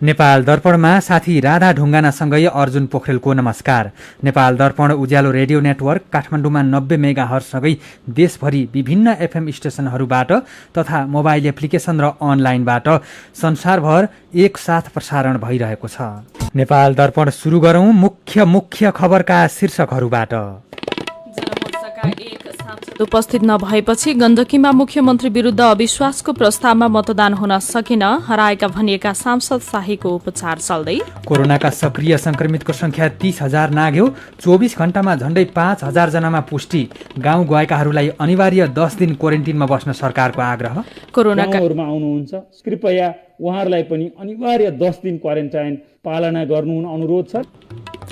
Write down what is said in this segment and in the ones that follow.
नेपाल दर्पणमा साथी राधा ढुङ्गानासँगै अर्जुन पोखरेलको नमस्कार। नेपाल दर्पण उज्यालो रेडियो नेटवर्क काठमाडौँमा 90 मेगाहर्जसँगै देशभरि विभिन्न एफएम स्टेशनहरूबाट तथा मोबाइल एप्लिकेसन र अनलाइनबाट संसारभर एकसाथ प्रसारण भइरहेको छ। नेपाल दर्पण सुरु गरौँ मुख्य खबरका शीर्षकहरूबाट। उपस्थित नभएपछि गण्डकीमा मुख्यमन्त्री विरुद्ध अविश्वासको प्रस्तावमा मतदान हुन सकेन, हराएका भनिएका सांसद शाहीको उपचार चल्दै। कोरोनाका सक्रिय संक्रमितको संख्या 30,000 नाग्यो, 24 घण्टामा झण्डै 5,000 जनामा पुष्टि। गाउँ गएकाहरूलाई अनिवार्य 10 दिन क्वारेन्टिनमा बस्न सरकारको आग्रह। गाउँहरूमा आउनुहुन्छ कृपया उहाँहरूलाई पनि अनिवार्य 10 दिन क्वारेन्टाइन पालना गर्नु अनुरोध छ।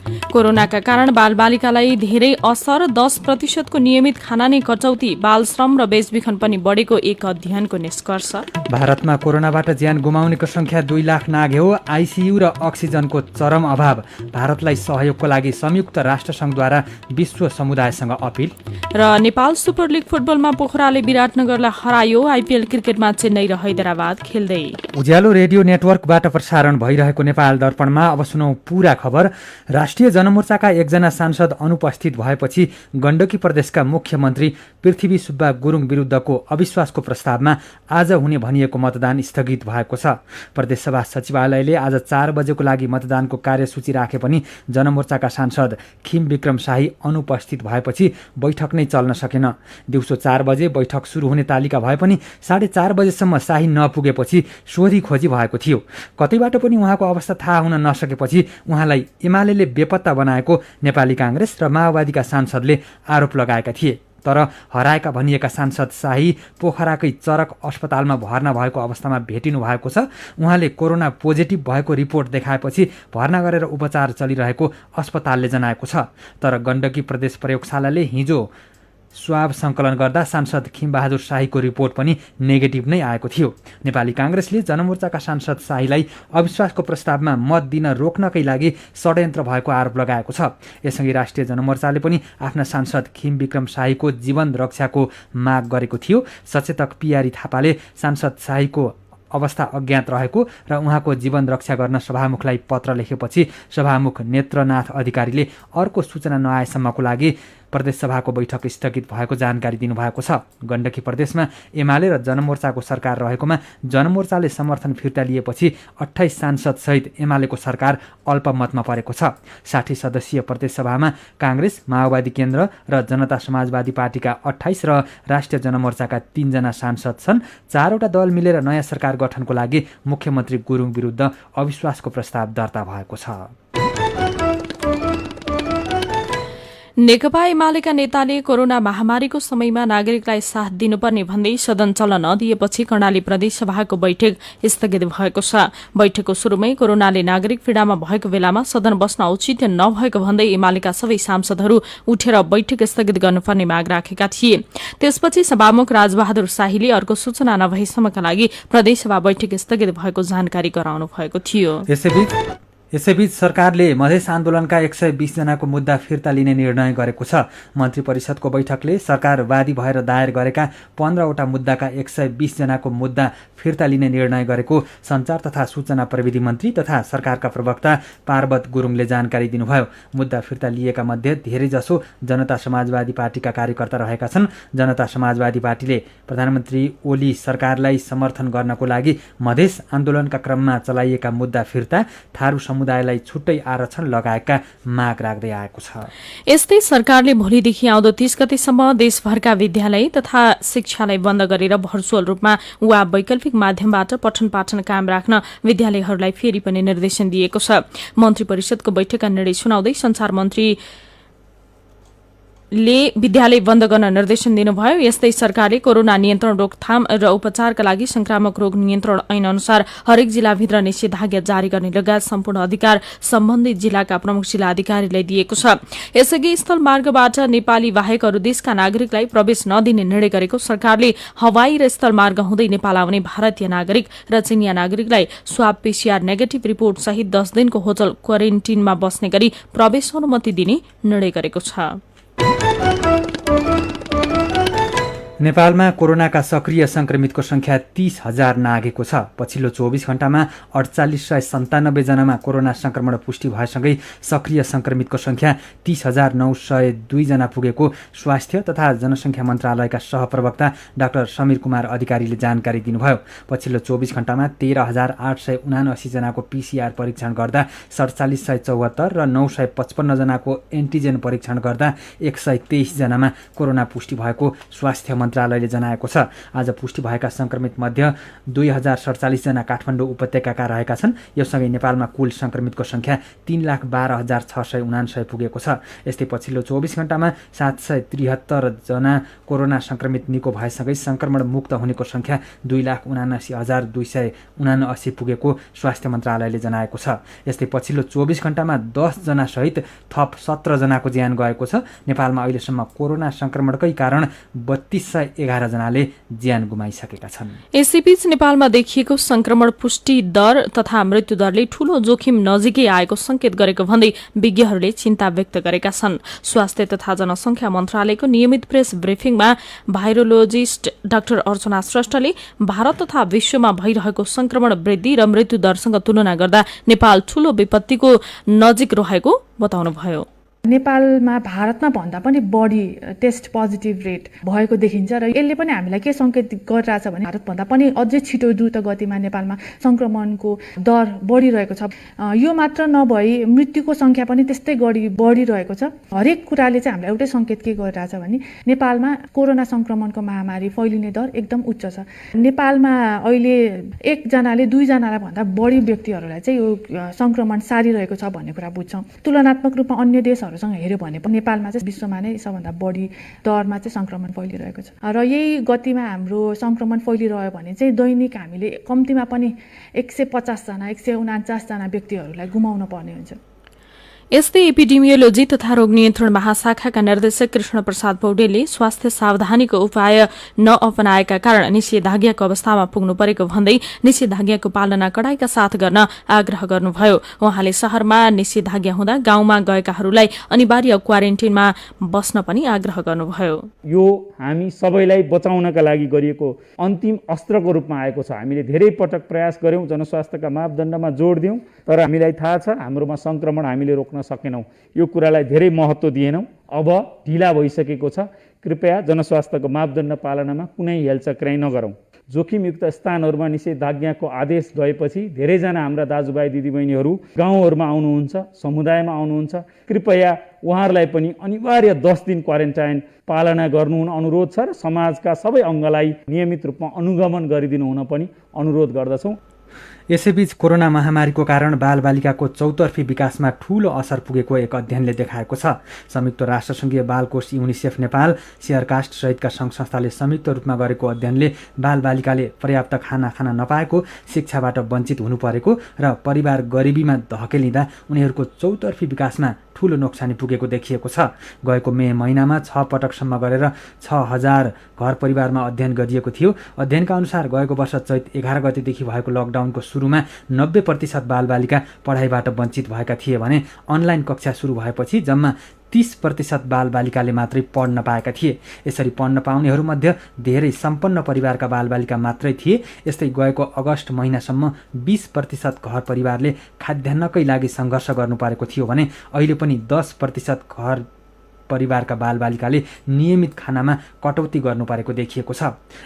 कोरोनाका कारण बालबालिकालाई धेरै असर, 10% को नियमित खाना नै कटौती, बाल श्रम र बेचबिखन पनि बढेको एक अध्ययनको निष्कर्ष। भारतमा कोरोनाबाट ज्यान गुमाउनेको संख्या 2 लाख नाग्यो, आइसियु र अक्सिजनको चरम अभाव। भारतलाई सहयोगको लागि संयुक्त राष्ट्रसङ्घद्वारा विश्व समुदायसँग अपिल। र नेपाल सुपर लिग फुटबलमा पोखराले विराटनगरलाई हरायो, आइपिएल क्रिकेटमा चेन्नई र हैदराबाद खेल्दै। उज्यालो रेडियो नेटवर्कबाट प्रसारण भइरहेको नेपाल दर्पणमा अब सुनौ पूरा खबर। राष्ट्रिय जनमोर्चाका एकजना सांसद अनुपस्थित भएपछि गण्डकी प्रदेशका मुख्यमन्त्री पृथ्वी सुब्बा गुरुङ विरुद्धको अविश्वासको प्रस्तावमा आज हुने भनिएको मतदान स्थगित भएको छ। प्रदेशसभा सचिवालयले आज 4 बजेको लागि मतदानको कार्यसूची राखे पनि जनमोर्चाका सांसद खिम विक्रम शाही अनुपस्थित भएपछि बैठक नै चल्न सकेन। दिउँसो 4 बजे बैठक सुरु हुने तालिका भए पनि 4:30 बजेसम्म शाही नपुगेपछि सोधी खोजी भएको थियो। कतैबाट पनि उहाँको अवस्था थाहा हुन नसकेपछि उहाँलाई एमालेले बेपत्ता बनाएको नेपाली कांग्रेस र माओवादीका सांसदले आरोप लगाएका थिए। तर हराएका भनिएका सांसद शाही पोखराकै चरक अस्पतालमा भर्ना भएको अवस्थामा भेटिनु भएको छ। उहाँले कोरोना पोजिटिभ भएको रिपोर्ट देखाएपछि भर्ना गरेर उपचार चलिरहेको अस्पतालले जनाएको छ। तर गण्डकी प्रदेश प्रयोगशालाले हिजो स्वाब सङ्कलन गर्दा सांसद खिमबहादुर शाहीको रिपोर्ट पनि नेगेटिभ नै आएको थियो। नेपाली कांग्रेसले जनमोर्चाका सांसद शाहीलाई अविश्वासको प्रस्तावमा मत दिन रोक्नकै लागि षड्यन्त्र भएको आरोप लगाएको छ। यससँगै राष्ट्रिय जनमोर्चाले पनि आफ्ना सांसद खिम विक्रम शाहीको जीवन रक्षाको माग गरेको थियो। सचेतक पियारी थापाले सांसद शाहीको अवस्था अज्ञात रहेको र उहाँको जीवन रक्षा गर्न सभामुखलाई पत्र लेखेपछि सभामुख नेत्रनाथ अधिकारीले अर्को सूचना नआएसम्मको लागि प्रदेशसभाको बैठक स्थगित भएको जानकारी दिनुभएको छ। गण्डकी प्रदेशमा एमाले र जनमोर्चाको सरकार रहेकोमा जनमोर्चाले समर्थन फिर्ता लिएपछि 28 सांसद सहित एमालेको सरकार अल्पमतमा परेको छ। 60 सदस्यीय प्रदेशसभामा कांग्रेस, माओवादी केन्द्र र जनता समाजवादी पार्टीका 28 र राष्ट्रिय जनमोर्चाका 3 जना सांसद छन्। 4 वटा दल मिलेर नयाँ सरकार गठनको लागि मुख्यमन्त्री गुरुङ विरुद्ध अविश्वासको प्रस्ताव दर्ता भएको छ। नेकपा एमालेका नेताले कोरोना महामारीको समयमा नागरिकलाई साथ दिनुपर्ने भन्दै सदन चल्न नदिएपछि कर्णाली प्रदेशसभाको बैठक स्थगित भएको छ। बैठकको शुरूमै कोरोनाले नागरिक पीड़ामा भएको बेलामा सदन बस्न औचित्य नभएको भन्दै एमालेका सबै सांसदहरू उठेर बैठक स्थगित गर्नुपर्ने माग राखेका थिए। त्यसपछि सभामुख राजबहादुर शाहीले अर्को सूचना नभएसम्मका लागि प्रदेशसभा बैठक स्थगित भएको जानकारी गराउनु भएको थियो। यसैबीच सरकारले मधेस आन्दोलनका 120 जनाको मुद्दा फिर्ता लिने निर्णय गरेको छ। मन्त्री परिषदको बैठकले सरकारवादी भएर दायर गरेका 15 वटा मुद्दाका 120 जनाको मुद्दा फिर्ता लिने निर्णय गरेको सञ्चार तथा सूचना प्रविधि मन्त्री तथा सरकारका प्रवक्ता पार्वत गुरुङले जानकारी दिनुभयो। मुद्दा फिर्ता लिएका मध्ये धेरैजसो जनता समाजवादी पार्टीका कार्यकर्ता रहेका छन्। जनता समाजवादी पार्टीले प्रधानमन्त्री ओली सरकारलाई समर्थन गर्नको लागि मधेस आन्दोलनका क्रममा चलाइएका मुद्दा फिर्ता, थारू समुदायलाई छुट्टै आरक्षण लगायतका माग राख्दै आएको छ। यस्तै सरकारले भोलिदेखि आउँदो 30 गतेसम्म देशभरका विद्यालय तथा शिक्षालाई बन्द गरेर भर्चुअल रूपमा वा वैकल्पिक माध्यमबाट पठन पाठन कायम राख्न विद्यालयहरूलाई फेरि पनि निर्देशन दिएको छ। मन्त्री परिषदको बैठकका निर्णय सुनाउँदै संचार मन्त्री विद्यालय बन्द गर्न निर्देशन दिनुभयो। यस्तै सरकारले कोरोना नियन्त्रण, रोकथाम र उपचारका लागि संक्रामक रोग नियन्त्रण ऐन अनुसार हरेक जिल्लाभित्र निषेधाज्ञा जारी गर्ने लगायत सम्पूर्ण अधिकार सम्बन्धित जिल्लाका प्रमुख जिल्ला अधिकारीलाई दिएको छ। यसअघि स्थल मार्गबाट नेपाली बाहेक अरू देशका नागरिकलाई प्रवेश नदिने निर्णय गरेको सरकारले हवाई र स्थल मार्ग हुँदै नेपाल आउने भारतीय नागरिक र चीनिया नागरिकलाई स्वाब PCR नेगेटिभ रिपोर्ट सहित 10 दिनको होटल क्वारेन्टिनमा बस्ने गरी प्रवेश अनुमति दिने निर्णय गरेको छ। नेपालमा कोरोनाका सक्रिय संक्रमितको संख्या 30,000 नाघेको छ। पछिल्लो 24 घण्टामा 4897 जनामा कोरोना संक्रमण पुष्टि भएसँगै सक्रिय संक्रमितको संख्या 30,902 जना पुगेको स्वास्थ्य तथा जनसङ्ख्या मन्त्रालयका सहप्रवक्ता डाक्टर समीर कुमार अधिकारीले जानकारी दिनुभयो। पछिल्लो 24 घण्टामा 13,879 जनाको PCR परीक्षण गर्दा 4774 र 955 जनाको एन्टिजेन परीक्षण गर्दा 123 जनामा कोरोना पुष्टि भएको स्वास्थ्य मन्त्रालयले जनाएको छ। आज पुष्टि भएका संक्रमित मध्ये 2047 जना काठमाडौँ उपत्यकाका रहेका छन्। यससँगै नेपालमा कुल संक्रमितको संख्या 3,12,679 पुगेको छ। यस्तै पछिल्लो 24 घण्टामा 773 जना कोरोना संक्रमित निको भएसँगै संक्रमण मुक्त हुनेको संख्या 2,79,279 पुगेको स्वास्थ्य मन्त्रालयले जनाएको छ। यस्तै पछिल्लो 24 घण्टामा 10 जना सहित थप 17 जनाको ज्यान गएको छ। नेपालमा अहिलेसम्म कोरोना संक्रमणकै कारण 3211 जनाले ज्यान गुमाइसकेका छन्। यसैबीच नेपालमा देखिएको संक्रमण पुष्टि दर तथा मृत्यु दरले ठूलो जोखिम नजिकै आएको संकेत गरेको भन्दै विज्ञहरूले चिन्ता व्यक्त गरेका छन्। स्वास्थ्य तथा जनसंख्या मन्त्रालयको नियमित प्रेस ब्रिफिङमा भाइरोलोजिस्ट डाक्टर अर्चना श्रेष्ठले भारत तथा विश्वमा भइरहेको संक्रमण वृद्धि र मृत्यु दरसँग तुलना गर्दा नेपाल ठूलो विपत्तिको नजिक रहेको बताउनुभयो। नेपालमा भारतमा भन्दा पनि बढी टेस्ट पोजिटिभ रेट भएको देखिन्छ र यसले पनि हामीलाई के संकेत गरिरहेछ भने भारतभन्दा पनि अझै छिटो द्रुत गतिमा नेपालमा संक्रमणको दर बढिरहेको छ। यो मात्र नभई मृत्युको संख्या पनि त्यस्तै बढिरहेको छ। हरेक कुराले चाहिँ हामीलाई एउटै संकेत के गरिरहेछ भने नेपालमा कोरोना संक्रमणको महामारी फैलिने दर एकदम उच्च छ। नेपालमा अहिले एकजनाले 2 जनालाई भन्दा बढी व्यक्तिहरूलाई चाहिँ यो संक्रमण सारिरहेको छ भन्ने कुरा बुझ्छौँ। तुलनात्मक रूपमा अन्य देशहरूसँग हेर्यो भने नेपालमा चाहिँ विश्वमा नै सबभन्दा बढी दरमा चाहिँ संक्रमण फैलिरहेको छ र यही गतिमा हाम्रो संक्रमण फैलिरह्यो भने चाहिँ दैनिक हामीले कम्तीमा पनि 150 जना 149 जना व्यक्तिहरूलाई गुमाउन पर्ने हुन्छ। यस्तै एपिडेमियोलोजी तथा रोग नियन्त्रण महाशाखाका निर्देशक कृष्ण प्रसाद पौडेलले स्वास्थ्य सावधानीको उपाय नअपनाएका कारण निषेधाज्ञाको अवस्थामा पुग्नु परेको भन्दै निषेधाज्ञाको पालना कडाइका साथ गर्न आग्रह गर्नुभयो। उहाँले शहरमा निषेधाज्ञा हुँदा गाउँमा गएकाहरूलाई अनिवार्य क्वारेन्टिनमा बस्न पनि आग्रह गर्नुभयो। यो हामी सबैलाई बचाउनका लागि गरिएको अन्तिम अस्त्रको रूपमा आएको छ। हामीले धेरै पटक प्रयास गर्यौं, जनस्वास्थ्यका मापदण्डमा जोड दियौं, तर हामीलाई थाहा छ हाम्रोमा संक्रमण हामीले रोक्न सकेनौं। यो कुरालाई धेरै महत्त्व दिएनौं। अब ढिला भइसकेको छ। कृपया जनस्वास्थ्यको मापदण्ड पालनामा कुनै हेलचक्राइ नगरौं। जोखिमयुक्त स्थानहरूमा निषेधाज्ञाको आदेश गएपछि धेरैजना हाम्रा दाजुभाइ दिदीबहिनीहरू गाउँहरूमा आउनुहुन्छ, समुदायमा आउनुहुन्छ। कृपया उहाँहरूलाई पनि अनिवार्य 10 दिन क्वारेन्टाइन पालना गर्नु हुन अनुरोध छ र समाजका सबै अङ्गलाई नियमित रूपमा अनुगमन गरिदिनु हुन पनि अनुरोध गर्दछौँ। यसैबीच कोरोना महामारीको कारण बालबालिकाको चौतर्फी विकासमा ठूलो असर पुगेको एक अध्ययनले देखाएको छ। संयुक्त राष्ट्रसङ्घीय बाल कोष युनिसेफ नेपाल, शेयरकास्ट सहितका सङ्घ संस्थाले संयुक्त रूपमा गरेको अध्ययनले बालबालिकाले पर्याप्त खाना खान नपाएको, शिक्षाबाट वञ्चित हुनु परेको र परिवार गरिबीमा धकेलिँदा उनीहरूको चौतर्फी विकासमा ठूलो नोक्सानी पुगेको देखिएको छ। गएको मे महिनामा 6 पटकसम्म गरेर 6000 घर परिवारमा अध्ययन गरिएको थियो। अध्ययनका अनुसार गएको वर्ष चैत 11 गतेदेखि भएको लकडाउनको सुरुमा 90% बालबालिका पढाइबाट वञ्चित भएका थिए भने अनलाइन कक्षा सुरु भएपछि जम्मा 30% बालबालिकाले मात्रै पढ्न पाएका थिए। यसरी पढ्न पाउनेहरूमध्ये धेरै सम्पन्न परिवारका बालबालिका मात्रै थिए। यस्तै गएको अगस्त महिनासम्म 20% घर परिवारले खाद्यान्नकै लागि सङ्घर्ष गर्नु परेको थियो भने अहिले पनि 10% घर परिवारका बालबालिकाले नियमित खानामा कटौती गर्नु परेको देखिएको छ।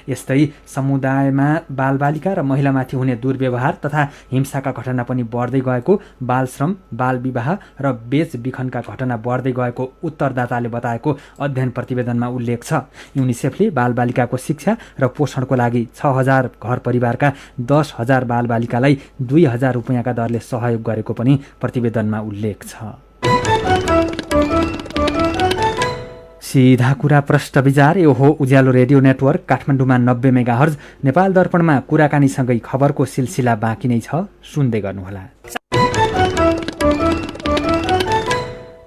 यस्तै समुदायमा बालबालिका र महिलामाथि हुने दुर्व्यवहार तथा हिंसाका घटना पनि बढ्दै गएको, बालश्रम, बालविवाह र बेचबिखनका घटना बढ्दै गएको उत्तरदाताले बताएको अध्ययन प्रतिवेदनमा उल्लेख छ। युनिसेफले बालबालिकाको शिक्षा र पोषणको लागि 6000 घर परिवारका 10,000 बालबालिकालाई 2000 रुपियाँका दरले सहयोग गरेको पनि प्रतिवेदनमा उल्लेख छ। सीधा कुरा प्रश्न विचार यो हो उज्यालो रेडियो नेटवर्क काठमाडौँमा 90 मेगाहर्ज। नेपाल दर्पणमा कुराकानीसँगै खबरको सिलसिला बाँकी नै छ, सुन्दै गर्नुहोला।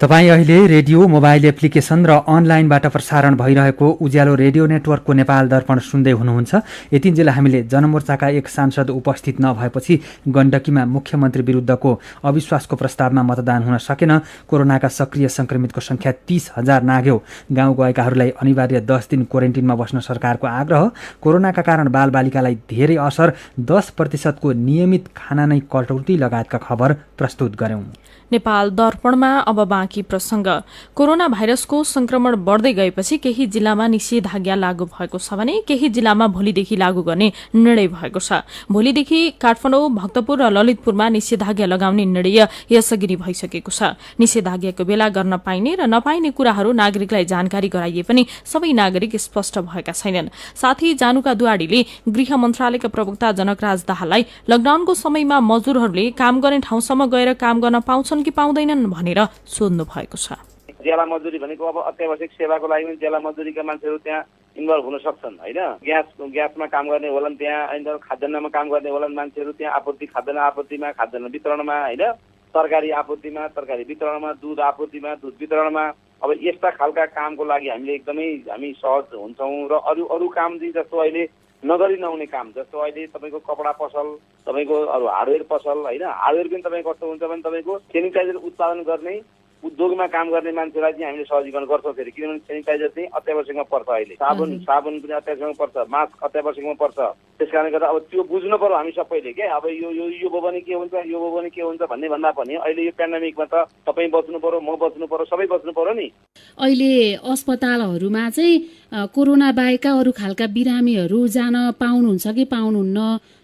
तपाईँ अहिले रेडियो मोबाइल एप्लिकेसन र अनलाइनबाट प्रसारण भइरहेको उज्यालो रेडियो नेटवर्कको नेपाल दर्पण सुन्दै हुनुहुन्छ। यतिन्जेल हामीले जनमोर्चाका एक सांसद उपस्थित नभएपछि गण्डकीमा मुख्यमन्त्री विरुद्धको अविश्वासको प्रस्तावमा मतदान हुन सकेन। कोरोनाका सक्रिय संक्रमितको संख्या 30,000 नाग्यो। गाउँ गएकाहरूलाई अनिवार्य 10 दिन क्वारेन्टिनमा बस्न सरकारको आग्रह। कोरोनाका कारण बालबालिकालाई धेरै असर, 10% को नियमित खाना नै कटौती लगायतका खबर प्रस्तुत गर्यौं। नेपाल दर्पणमा अब बाँकी प्रसंग। कोरोना भाइरसको संक्रमण बढ्दै गएपछि केही जिल्लामा निषेधाज्ञा लागू भएको छ भने केही जिल्लामा भोलिदेखि लागू गर्ने निर्णय भएको छ। भोलिदेखि काठमाडौँ, भक्तपुर र ललितपुरमा निषेधाज्ञा लगाउने निर्णय यसअघि नै भइसकेको छ। निषेधाज्ञाको बेला गर्न पाइने र नपाइने कुराहरू नागरिकलाई जानकारी गराइए पनि सबै नागरिक स्पष्ट भएका छैनन्। साथै जानुका दुवाडीले गृह मन्त्रालयका प्रवक्ता जनकराज दाहाललाई लकडाउनको समयमा मजदुरहरूले काम गर्ने ठाउँसम्म गएर काम गर्न पाउँछन् कि पाउँदैनन् भनेर सोध्नु भएको छ। ज्याला मजदुरी भनेको अब अत्यावश्यक सेवाको लागि पनि ज्याला मजदुरीका मान्छेहरू त्यहाँ इन्भल्भ हुन सक्छन् होइन। ग्यासमा काम गर्ने होलान्, त्यहाँ खाद्यान्नमा काम गर्ने होलान् मान्छेहरू, त्यहाँ आपूर्ति खाद्यान्न आपूर्तिमा, खाद्यान्न वितरणमा होइन, तरकारी आपूर्तिमा, तरकारी वितरणमा, दुध आपूर्तिमा, दुध वितरणमा। अब यस्ता खालका कामको लागि हामी सहज हुन्छौँ। र अरू काम जस्तो अहिले नगरी नहुने काम जस्तो अहिले तपाईँको कपडा पसल, तपाईँको अरू हार्डवेयर पसल होइन, हार्डवेयर पनि तपाईँको कस्तो हुन्छ भने तपाईँको सेनिटाइजर उत्पादन गर्ने उद्योगमा काम गर्ने मान्छेलाई चाहिँ हामीले सहजीकरण गर्छौँ फेरि, किनभने सेनिटाइजर चाहिँ अत्यावश्यकमा पर्छ। अहिले साबुन पनि अत्यावश्यकमा पर्छ, मास्क अत्यावश्यकमा पर्छ। त्यस कारणले गर्दा अब त्यो बुझ्नु पर्यो हामी सबैले के अब यो भयो भने के हुन्छ, यो भयो भने के हुन्छ भन्ने भन्दा पनि अहिले यो पेन्डेमिकमा त तपाईँ बच्नु पर्यो, म बच्नु पर्यो, सबै बच्नु पर्यो नि। अहिले अस्पतालहरूमा चाहिँ कोरोना बाहेकका अरू खालका बिरामीहरू जान पाउनुहुन्छ कि पाउनुहुन्न,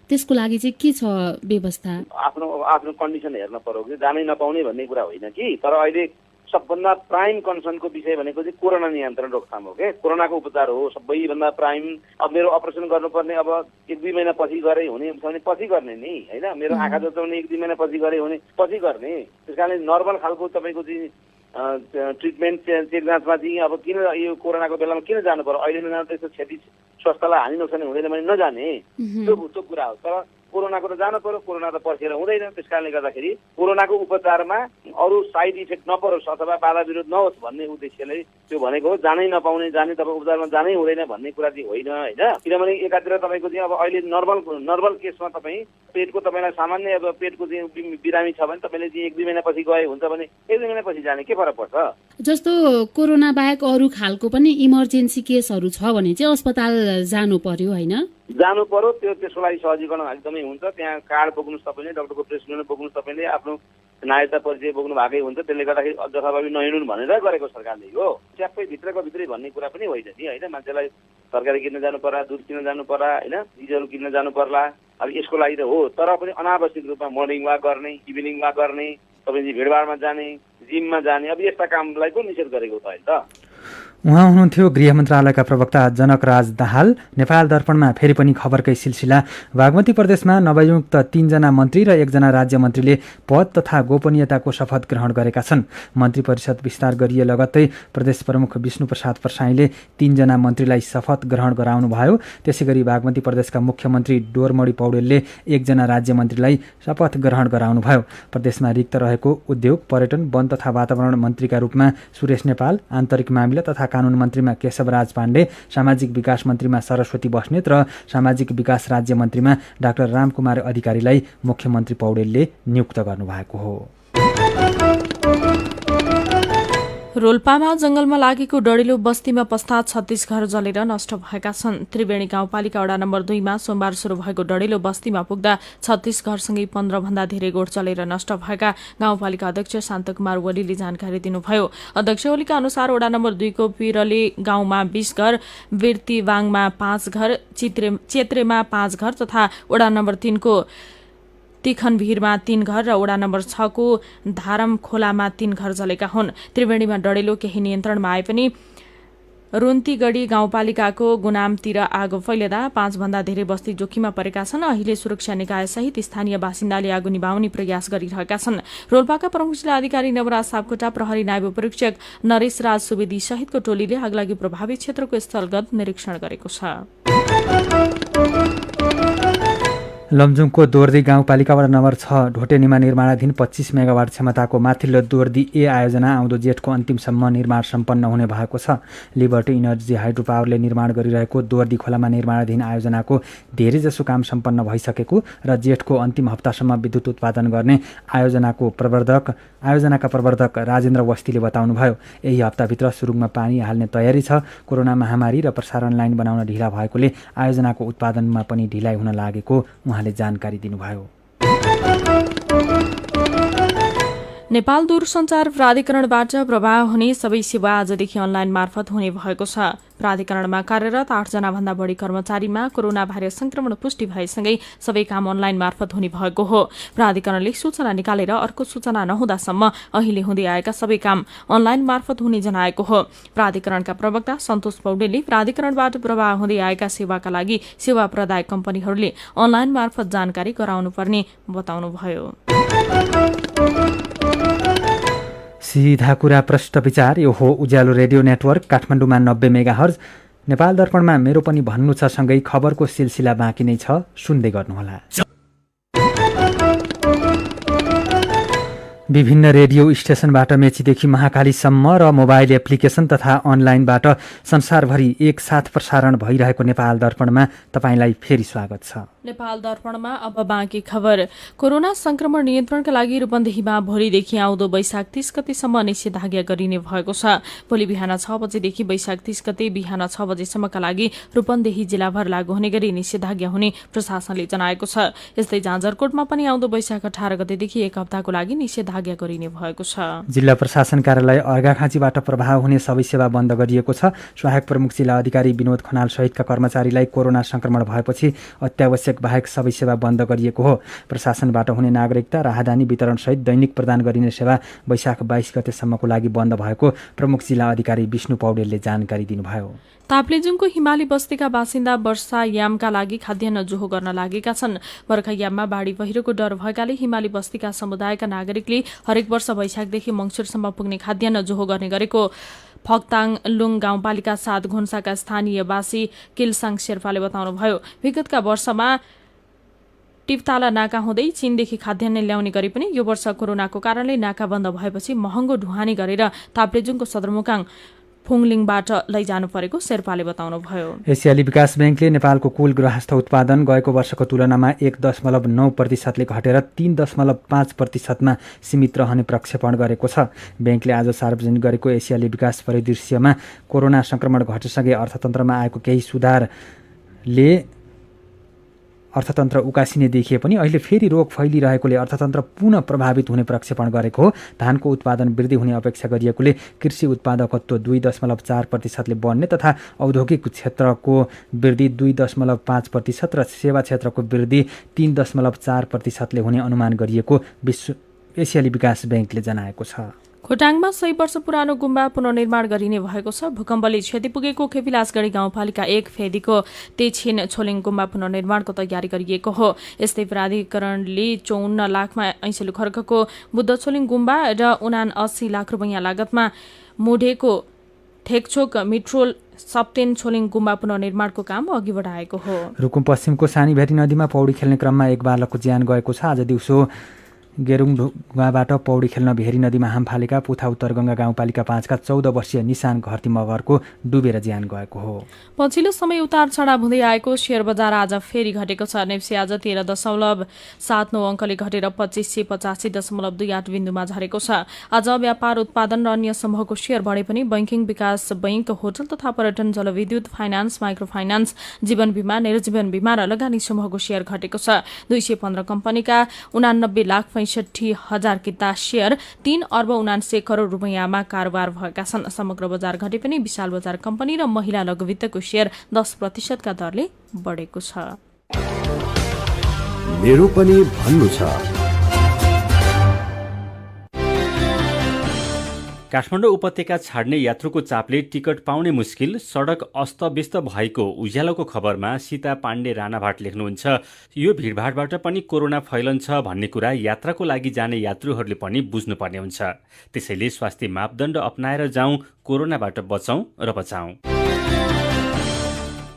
त्यसको लागि चाहिँ के छ व्यवस्था? आफ्नो कन्डिसन हेर्न पर्यो कि जानै नपाउने भन्ने कुरा होइन कि। तर अहिले सबभन्दा प्राइम कन्सर्नको विषय भनेको चाहिँ कोरोना नियन्त्रण रोकथाम हो क्या, कोरोनाको उपचार हो सबैभन्दा प्राइम। अब मेरो अपरेसन गर्नुपर्ने अब 1-2 महिना पछि गरे हुने छ भने पछि गर्ने नि होइन, मेरो आँखा जोत्ताउने 1-2 महिना पछि गरे हुने पछि गर्ने। त्यस कारणले नर्मल खालको तपाईँको चाहिँ ट्रिटमेन्ट चेक जाँचमा चाहिँ अब किन यो कोरोनाको बेलामा किन जानु पर्यो, अहिले नजानु त्यस्तो क्षति स्वास्थ्यलाई हानि नोक्सानी हुँदैन भने नजाने, त्यो कुरा हो। तर कोरोनाको त जानु पर्यो, कोरोना त पर्खेर हुँदैन। त्यस कारणले गर्दाखेरि कोरोनाको उपचारमा अरू साइड इफेक्ट नपरोस् अथवा बाधा विरोध नहोस् भन्ने उद्देश्यले त्यो भनेको हो। जानै नपाउने, तपाईँ उपचारमा जानै हुँदैन भन्ने कुरा चाहिँ होइन होइन। किनभने एकातिर तपाईँको चाहिँ अब अहिले नर्मल केसमा तपाईँ पेटको तपाईँलाई सामान्य अब पेटको चाहिँ बिरामी छ भने तपाईँले चाहिँ 1-2 महिना पछि गए हुन्छ भने 1-2 महिना पछि जाने के फरक पर्छ? जस्तो कोरोना बाहेक अरू खालको पनि इमर्जेन्सी केसहरू छ भने चाहिँ अस्पताल जानु पर्यो होइन? जानु पर्यो, त्यसको लागि सहजीकरण एकदमै हुन्छ। त्यहाँ कार्ड बोक्नु तपाईँले, डक्टरको प्रेसक्रिप्सन बोक्नु तपाईँले, आफ्नो नागरिकता परिचय बोक्नु भएकै हुन्छ। त्यसले गर्दाखेरि जथाभावी नहिँड्नु भनेर गरेको सरकारले हो। ट्याप्पै भित्रै भन्ने कुरा पनि होइन नि होइन। मान्छेलाई तरकारी किन्न जानु पर्ला, दुध किन्न जानु पर्ला होइन, चिजहरू किन्न जानु पर्ला। अब यसको लागि त हो, तर पनि अनावश्यक रूपमा मर्निङ वाक गर्ने, इभिनिङ वाक गर्ने, तपाईँ भिडभाडमा जाने, जिममा जाने, अब यस्ता कामलाई को निषेध गरेको त अहिले त। उहाँ हुनुहुन्थ्यो गृह मन्त्रालयका प्रवक्ता जनकराज दाहाल। नेपाल दर्पणमा फेरि पनि खबरकै सिलसिला। बागमती प्रदेशमा नवनियुक्त 3 जना मन्त्री र 1 जना राज्य मन्त्रीले पद तथा गोपनीयताको शपथ ग्रहण गरेका छन्। मन्त्री परिषद विस्तार गरिए लगत्तै प्रदेश प्रमुख विष्णुप्रसाद प्रसाईले 3 जना मन्त्रीलाई शपथ ग्रहण गराउनुभयो। त्यसैगरी बागमती प्रदेशका मुख्यमन्त्री डोरमणि पौडेलले 1 जना राज्य मन्त्रीलाई शपथ ग्रहण गराउनुभयो। प्रदेशमा रिक्त रहेको उद्योग, पर्यटन, वन तथा वातावरण मन्त्रीका रूपमा सुरेश नेपाल, आन्तरिक मामिला तथा कानून मन्त्रीमा केशवराज पाण्डे, सामाजिक विकास मन्त्रीमा सरस्वती बस्नेत र सामाजिक विकास राज्य मन्त्रीमा डाक्टर रामकुमार अधिकारीलाई मुख्यमन्त्री पौडेलले नियुक्त गर्नुभएको हो। रोल्पामा जंगलमा लागेको डढिलो बस्तीमा पस्दा 36 घर जलेर नष्ट भएका छन्। त्रिवेणी गाउँपालिका वडा नम्बर 2 मा सोमबार शुरू भएको डढिलो बस्तीमा पुग्दा 36 घरसँगै 15 भन्दा धेरै गोठ जलेर नष्ट भएका गाउँपालिका अध्यक्ष शान्तकुमार ओलीले जानकारी दिनुभयो। अध्यक्ष ओलीका अनुसार वडा नम्बर 2 को पिरले गाउँमा 20 घर, बिर्तीवाङमा 5 घर, चेत्रेमा 5 घर तथा वडा नम्बर 3 को तिखनभिरमा 3 घर र वडा नम्बर 6 को धारम खोलामा 3 घर जलेका हुन्। त्रिवेणीमा डढेलो केही नियन्त्रणमा आए पनि रुन्तीगढी गाउँपालिकाको गुनामतिर आगो फैलिँदा 5 भन्दा धेरै बस्ती जोखिममा परेका छन्। अहिले सुरक्षा निकाय सहित स्थानीय बासिन्दाले आगो निभाउने प्रयास गरिरहेका छन्। रोल्पाका प्रमुख जिल्ला अधिकारी नवराज सापकोटा, प्रहरी नायब परीक्षक नरेश राज सुवेदी सहितको टोलीले आगलागी प्रभावित क्षेत्रको स्थलगत निरीक्षण गरेको छ। लमजुङको दोर्दी गाउँपालिका वडा नम्बर 6 ढोटेनीमा निर्माणाधीन 25 मेगावाट क्षमताको माथिल्लो दोर्दी ए आयोजना आउँदो जेठको अन्तिमसम्म निर्माण सम्पन्न हुने भएको छ। लिबर्टी इनर्जी हाइड्रो पावरले निर्माण गरिरहेको दोर्दी खोलामा निर्माणाधीन आयोजनाको धेरैजसो काम सम्पन्न भइसकेको र जेठको अन्तिम हप्तासम्म विद्युत उत्पादन गर्ने आयोजनाका प्रवर्धक राजेन्द्र वस्तीले बताउनुभयो। यही हप्ताभित्र सुरुङमा पानी हाल्ने तयारी छ। कोरोना महामारी र प्रसारण लाइन बनाउन ढिला भएकोले आयोजनाको उत्पादनमा पनि ढिलाइ हुन लागेको उहाँले जानकारी दिनुभयो। नेपाल दूरसञ्चार प्राधिकरणबाट प्रवाह हुने सबै सेवा आजदेखि अनलाइन मार्फत हुने भएको छ। प्राधिकरणमा कार्यरत 8 जनाभन्दा बढी कर्मचारीमा कोरोना भाइरस संक्रमण पुष्टि भएसँगै सबै काम अनलाइन मार्फत हुने भएको हो। प्राधिकरणले सूचना निकालेर अर्को सूचना नहुँदासम्म अहिले हुँदै आएका सबै काम अनलाइन मार्फत हुने जनाएको हो। प्राधिकरणका प्रवक्ता सन्तोष पौडेलले प्राधिकरणबाट प्रवाह हुँदै आएका सेवाका लागि सेवा प्रदायक कम्पनीहरूले अनलाइन मार्फत जानकारी गराउनुपर्ने बताउनुभयो। सीधा कुरा प्रश्न विचार यो हो उज्यालो रेडियो नेटवर्क काठमाडौँमा 90 मेगाहर्ज। नेपाल दर्पणमा मेरो पनि भन्नु छ सँगै खबरको सिलसिला बाँकी नै छ, सुन्दै गर्नुहोला। विभिन्न रेडियो स्टेशनबाट मेचीदेखि महाकालीसम्म र मोबाइल एप्लिकेसन तथा अनलाइनबाट संसारभरि एकसाथ प्रसारण भइरहेको नेपाल दर्पणमा तपाईंलाई फेरि स्वागत छ। नेपाल दर्पणमा अब बाँकी खबर। कोरोना संक्रमण नियन्त्रणका लागि रूपन्देहीमा भोलिदेखि आउँदो वैशाख 30 गतेसम्म निषेधाज्ञा गरिने भएको छ। भोलि बिहान 6 बजेदेखि वैशाख 30 गते बिहान 6 बजेसम्मका लागि रूपन्देही जिल्लाभर लागू हुने गरी निषेधाज्ञा हुने प्रशासनले जनाएको छ। यस्तै जाजरकोटमा पनि आउँदो वैशाख 18 गतेदेखि एक हप्ताको लागि निषेधाज्ञा गरिने भएको छ। जिल्ला प्रशासन कार्यालय अर्घाखाँचीबाट प्रभाव हुने सबै सेवा बन्द गरिएको छ। सहायक प्रमुख जिल्ला अधिकारी विनोद खनाल सहितका कर्मचारीलाई कोरोना संक्रमण भएपछि अत्यावश्यक बाहेक सबै सेवा बन्द गरिएको हो। प्रशासनबाट हुने नागरिकता राहदानी वितरण सहित दैनिक प्रदान गरिने सेवा वैशाख 22 गतेसम्मको लागि बन्द भएको प्रमुख जिल्ला अधिकारी विष्णु पौडेलले जानकारी दिनुभयो। ताप्लेजुङको हिमाली बस्तीका बासिन्दा वर्षायामका लागि खाद्यान्न जोहो गर्न लागेका छन्। बर्खायाममा बाढी पहिरोको डर भएकाले हिमाली बस्तीका समुदायका नागरिकले हरेक वर्ष वैशाखदेखि मङ्सिरसम्म पुग्ने खाद्यान्न जोहो गर्ने गरेको फक्ताङ लुङ गाउँपालिका 7 घोन्साका स्थानीयवासी किलसाङ शेर्पाले बताउनुभयो। विगतका वर्षमा टिपताला नाका हुँदै चीनदेखि खाद्यान्न ल्याउने गरे पनि यो वर्ष कोरोनाको कारणले नाका बन्द भएपछि महँगो ढुवानी गरेर ताप्लेजुङको सदरमुकाङ फुङलिङबाट लैजानु परेको शेर्पाले बताउनुभयो। एसियाली विकास ब्याङ्कले नेपालको कुल गृहस्थ उत्पादन गएको वर्षको तुलनामा 1.9% घटेर 3.5% सीमित रहने प्रक्षेपण गरेको छ। ब्याङ्कले आज सार्वजनिक गरेको एसियाली विकास परिदृश्यमा कोरोना संक्रमण घटेसँगै अर्थतन्त्रमा आएको केही सुधारले अर्थतन्त्र उकासिने देखिए पनि अहिले फेरि रोग फैलिरहेकोले अर्थतन्त्र पुनः प्रभावित हुने प्रक्षेपण गरेको हो। धानको उत्पादन वृद्धि हुने अपेक्षा गरिएकोले कृषि उत्पादकत्व 2.4%ले बढ्ने तथा औद्योगिक क्षेत्रको वृद्धि 2.5% र सेवा क्षेत्रको वृद्धि 3.4%ले हुने अनुमान गरिएको एसियाली विकास ब्याङ्कले जनाएको छ। खोटाङमा 100 वर्ष पुरानो गुम्बा पुनर्निर्माण गरिने भएको छ। भूकम्पले क्षति पुगेको खेपिलासगढी गाउँपालिका 1 फेदीको तेछिन छोलिङ गुम्बा पुनर्निर्माणको तयारी गरिएको हो। यस्तै प्राधिकरणले 54 लाखमा 80 खर्कको बुद्ध छोलिङ गुम्बा र 79 लाख रुपैयाँ लागतमा मोढेको ठेकचोक मिट्रोल सप्तेन छोलिङ गुम्बा पुनर्निर्माणको काम अघि बढाएको हो। रुकुम पश्चिमको सानीभेटी नदीमा पौडी खेल्ने क्रममा एक बालकको ज्यान गएको छ। आज दिउँसो गेरुङढुङ्गाबाट पौडी खेल्न भेरी नदीमा हाम फालेका पुथा उत्तरगंगा गाउँपालिका 5 का 14 वर्षीय निशान घरती मगरको डुबेर ज्यान गएको हो। पछिल्लो समय उतार चढाव हुँदै आएको शेयर बजार आज फेरि घटेको छ। नेप्से आज 13.79 अङ्कले घटेर 2585.28 बिन्दुमा झरेको छ। आज व्यापार उत्पादन र अन्य समूहको शेयर बढे पनि बैंकिङ, विकास बैंक, होटल तथा पर्यटन, जलविद्युत, फाइनान्स, माइक्रो फाइनान्स, जीवन बीमा, निर्जीवन बीमा र लगानी समूहको शेयर घटेको छ। 215 कम्पनीका 89,65,000 किता शेयर 3.79 अर्ब रुपैयाँमा कारोबार भएका छन्। समग्र बजार घटे पनि विशाल बजार कम्पनी र महिला लघुवित्तको शेयर 10% का दरले बढेको छ। मेरो पनि भन्नु छ। काठमाडौँ उपत्यका छाड्ने यात्रुको चापले टिकट पाउने मुस्किल, सडक अस्तव्यस्त भएको उज्यालोको खबरमा सीता पाण्डे राणाभाट लेख्नुहुन्छ। यो भिडभाडबाट पनि कोरोना फैलन्छ भन्ने कुरा यात्राको लागि जाने यात्रुहरूले पनि बुझ्नुपर्ने हुन्छ। त्यसैले स्वास्थ्य मापदण्ड अपनाएर जाउँ, कोरोनाबाट बचौं र बचाउँ।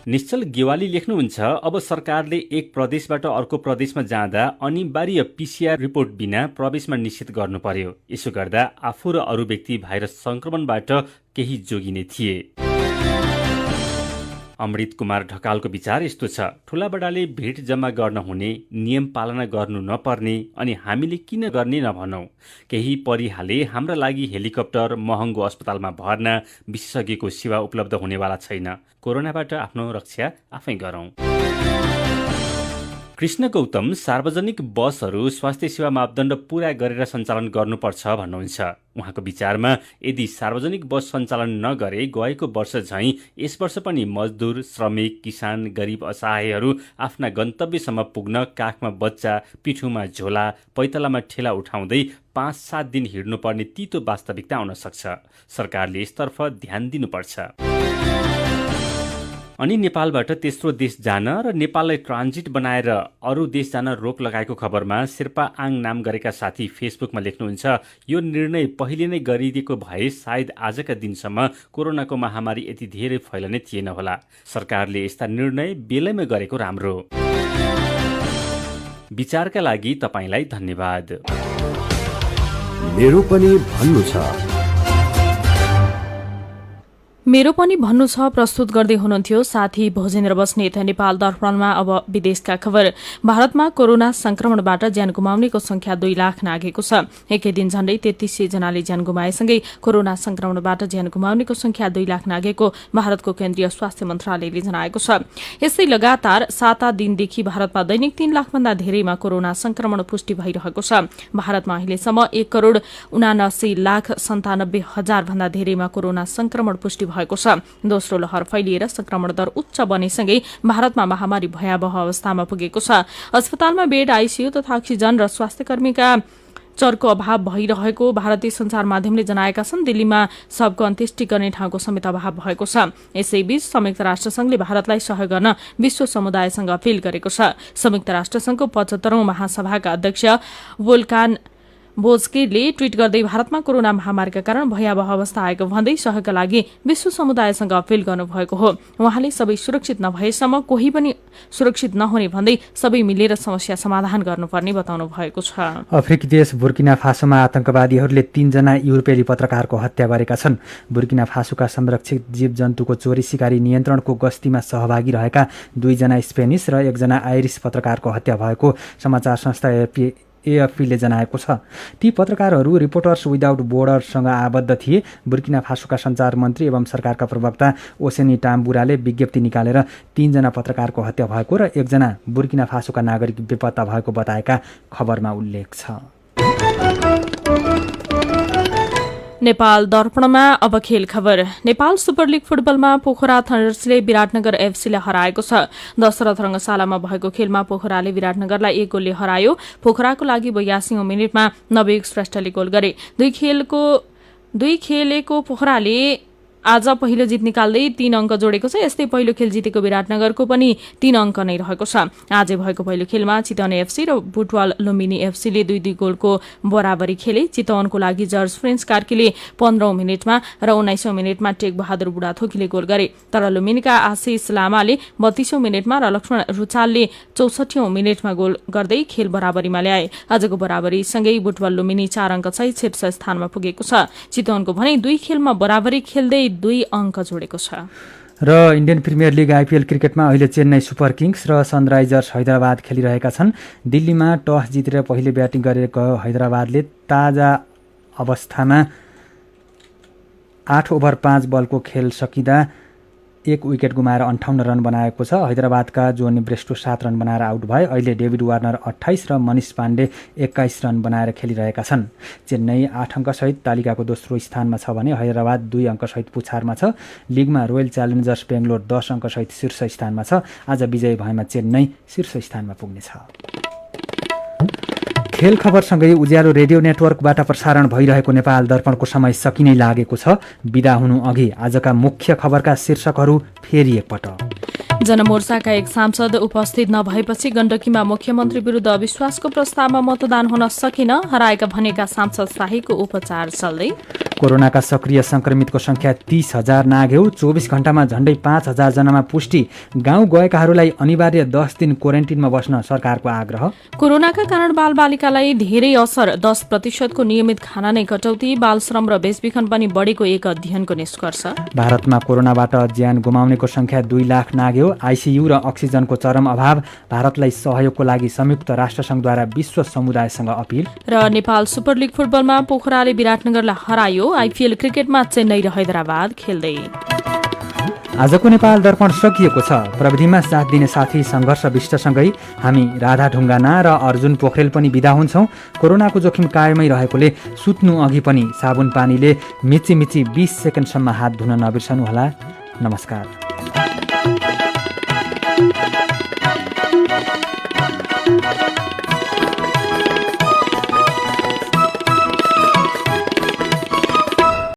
निश्चल गेवाली लेख्नुहुन्छ, अब सरकारले एक प्रदेशबाट अर्को प्रदेशमा जाँदा अनिवार्य PCR रिपोर्ट बिना प्रवेशमा निषेध गर्नु पर्यो। यसो गर्दा आफू र अरू व्यक्ति भाइरस संक्रमणबाट केही जोगिने थिए। अमृत कुमार ढकालको विचार यस्तो छ, ठुला बडाले भिड जम्मा गर्न हुने, नियम पालना गर्नु नपर्ने अनि हामीले किन गर्ने नभनौँ। केही परिहाले हाम्रा लागि हेलिकप्टर, महँगो अस्पतालमा भर्ना, विशेषज्ञको सेवा उपलब्ध हुनेवाला छैन। कोरोनाबाट आफ्नो रक्षा आफै गरौँ। कृष्ण गौतम सार्वजनिक बसहरू स्वास्थ्य सेवा मापदण्ड पूरा गरेर सञ्चालन गर्नुपर्छ भन्नुहुन्छ। उहाँको विचारमा यदि सार्वजनिक बस सञ्चालन नगरे गएको वर्ष झैँ यस वर्ष पनि मजदुर, श्रमिक, किसान, गरिब असहायहरू आफ्ना गन्तव्यसम्म पुग्न काखमा बच्चा, पिठुमा झोला, पैतलामा ठेला उठाउँदै 5-7 दिन हिँड्नुपर्ने तीतो वास्तविकता आउन सक्छ। सरकारले यसतर्फ ध्यान दिनुपर्छ। अनि नेपालबाट तेस्रो देश जान र नेपाललाई ट्रान्जिट बनाएर अरू देश जान रोक लगाएको खबरमा शेर्पा आङ नाम गरेका साथी फेसबुकमा लेख्नुहुन्छ, यो निर्णय पहिले नै गरिदिएको भए सायद आजका दिनसम्म कोरोनाको महामारी यति धेरै फैलने थिएन होला। सरकारले यस्ता निर्णय बेलैमा गरेको राम्रो। विचारका लागि तपाईलाई धन्यवाद। मेरो पनि भन्नु छ। मेरो पनि भन्नु छ प्रस्तुत गर्दै हुनुहुन्थ्यो साथी भोजेन्द्र बस्नेत। नेपाल दर्पणमा अब विदेशका खबर। भारतमा कोरोना संक्रमणबाट ज्यान गुमाउनेको संख्या 2 लाख नागेको छ। एकै दिन झण्डै 3300 जनाले ज्यान गुमाएसँगै कोरोना संक्रमणबाट ज्यान गुमाउनेको संख्या 2 लाख नागेको भारतको केन्द्रीय स्वास्थ्य मन्त्रालयले जनाएको छ। यस्तै लगातार 7 दिनदेखि भारतमा दैनिक 3 लाखभन्दा धेरैमा कोरोना संक्रमण पुष्टि भइरहेको छ। भारतमा अहिलेसम्म 1,79,97,000 भन्दा धेरैमा कोरोना संक्रमण पुष्टि भएको छ। दोस्रो लहर फैलिएर संक्रमण दर उच्च बनेसँगै भारतमा महामारी भयावह अवस्थामा पुगेको छ। अस्पतालमा बेड, आईसीयू तथा अक्सिजन र स्वास्थ्यकर्मीका चरको अभाव भइरहेको भारतीय संचार माध्यमले जनाएका छन्। दिल्लीमा सबको अन्त्येष्टि गर्ने ठाउँको समेत अभाव भएको छ। यसैबीच संयुक्त राष्ट्रसंघले भारतलाई सहयोग गर्न विश्व समुदायसँग अपील गरेको छ। संयुक्त राष्ट्रसंघको 75औं महासभाका अध्यक्ष वोल्कान बोजकेले ट्वीट गर्दै भारतमा कोरोना महामारीका कारण भयावह अवस्था आएको भन्दै सहयोगका लागि विश्व समुदायसँग अपील गर्नुभएको हो। उहाँले सबै सुरक्षित नभएसम्म कोही पनि सुरक्षित नहुने भन्दै सबै मिलेर समस्या समाधान गर्नुपर्ने बताउनु भएको छ। अफ्रिकी देश बुर्किना फासोमा आतंकवादीहरूले 3 जना युरोपेली पत्रकारको हत्या गरेका छन्। बुर्किना फासोका संरक्षित जीवजन्तुको चोरी सिकारी नियन्त्रणको गस्तीमा सहभागी रहेका 2 जना स्पेनिस र 1 जना आइरिस पत्रकारको हत्या भएको समाचार संस्था एएफपीले जनाएको छ। ती पत्रकारहरू रिपोर्टर्स विदाउट बोर्डरसँग आबद्ध थिए। बुर्किना फासोका सञ्चार मन्त्री एवं सरकारका प्रवक्ता ओसेनी टाम्बुराले विज्ञप्ति निकालेर 3 जना पत्रकारको हत्या भएको र 1 जना बुर्किना फासोका नागरिक बेपत्ता भएको बताएका खबरमा उल्लेख छ। नेपाल दर्पणमा अब खेल खबर। नेपाल सुपर लिग फुटबलमा पोखरा थन्डर्सले विराटनगर एफसीलाई हराएको छ। दशरथ रंगशालामा भएको खेलमा पोखराले विराटनगरलाई 1 गोलले हरायो। पोखराको लागि 82औं मिनेटमा नवयुग श्रेष्ठले गोल गरे। दुई खेलेको पोखराले आज पहिलो जित निकाल्दै 3 अंक जोडेको छ। यस्तै पहिलो खेल जितेको विराटनगरको पनि 3 अंक नै रहेको छ। आज भएको पहिलो खेलमा चितवन एफसी र बुटवाल लुम्बिनी एफसीले 2-2 गोलको बराबरी खेले। चितवनको लागि जर्ज फ्रेन्च कार्कीले 15औं मिनेटमा र 19औं मिनेटमा टेक बहादुर बुढाथोकीले गोल गरे। तर लुम्बिनीका आशिष लामाले 32औं मिनेटमा र लक्ष्मण रुचालले 64औं मिनेटमा गोल गर्दै खेल बराबरीमा ल्याए। आजको बराबरीसँगै बुटवाल लुम्बिनी 4 अंक सहित शीर्ष स्थानमा पुगेको छ। चितवनको भने 2 खेलमा बराबरी खेल्दै 2 अंक जोडेको छ। र इन्डियन प्रिमियर लिग आइपीएल क्रिकेटमा अहिले चेन्नई सुपर किङ्स र सनराइजर्स हैदराबाद खेलिरहेका छन्। दिल्लीमा टस जितेर पहिले ब्याटिङ गरेको हैदराबादले ताजा अवस्थामा 8 ओभर 5 बलको खेल सकिँदा 1 विकेट गुमाएर 58 रन बनाएको छ। हैदराबादका जोनी ब्रेस्टो 7 रन बनाएर आउट भए। अहिले डेभिड वार्नर 28 र मनिष पाण्डे 21 रन बनाएर खेलिरहेका छन्। चेन्नई 8 अङ्कसहित तालिकाको दोस्रो स्थानमा छ भने हैदराबाद 2 अङ्कसहित पुछारमा छ। लिगमा रोयल च्यालेन्जर्स बेङ्गलोर 10 अङ्कसहित शीर्ष स्थानमा छ। आज विजयी भएमा चेन्नई शीर्ष स्थानमा पुग्नेछ। खेल खबरसँगै उज्यालो रेडियो नेटवर्कबाट प्रसारण भइरहेको नेपाल दर्पणको समय सकिनै लागेको छ। बिदा हुनु अघि आजका मुख्य खबरका शीर्षकहरू फेरि एकपटक। जनमोर्चाका एक सांसद उपस्थित नभएपछि गण्डकीमा मुख्यमन्त्री विरुद्ध अविश्वासको प्रस्तावमा मतदान हुन सकेन। हराएका भनेका सांसद शाहीको उपचार चल्दै। कोरोनाका सक्रिय संक्रमितको संख्या 30,000 नाग्यो। 24 घण्टामा झण्डै 5,000 जनामा पुष्टि। गाउँ गएकाहरूलाई अनिवार्य 10 दिन क्वारेन्टिनमा बस्न सरकारको आग्रह। कोरोनाका कारण बालबालिकालाई धेरै असर, 10% नियमित खाना नै कटौती, बालश्रम र बेचबिखन पनि बढेको एक अध्ययनको निष्कर्ष। भारतमा कोरोनाबाट ज्यान गुमाउनेको संख्या 2 लाख नाग्यो। आइसियु र अक्सिजनको चरम अभाव। भारतलाई सहयोगको लागि संयुक्त राष्ट्रसङ्घद्वारा विश्व समुदायसँग अपील। र नेपाल सुपर लिग फुटबलमा पोखराले विराटनगरलाई हरायो। आइपिएल क्रिकेटमा चेन्नई र हैदराबाद खेल्दै। आजको नेपाल दर्पण सकिएको छ। प्रविधिमा साथ दिने साथी सङ्घर्ष विष्टसँगै हामी राधा ढुङ्गाना र अर्जुन पोखरेल पनि बिदा हुन्छौँ। कोरोनाको जोखिम कायमै रहेकोले सुत्नु अघि पनि साबुन पानीले मिची 20 सेकेन्डसम्म हात धुन नबिर्सनुहोला। नमस्कार।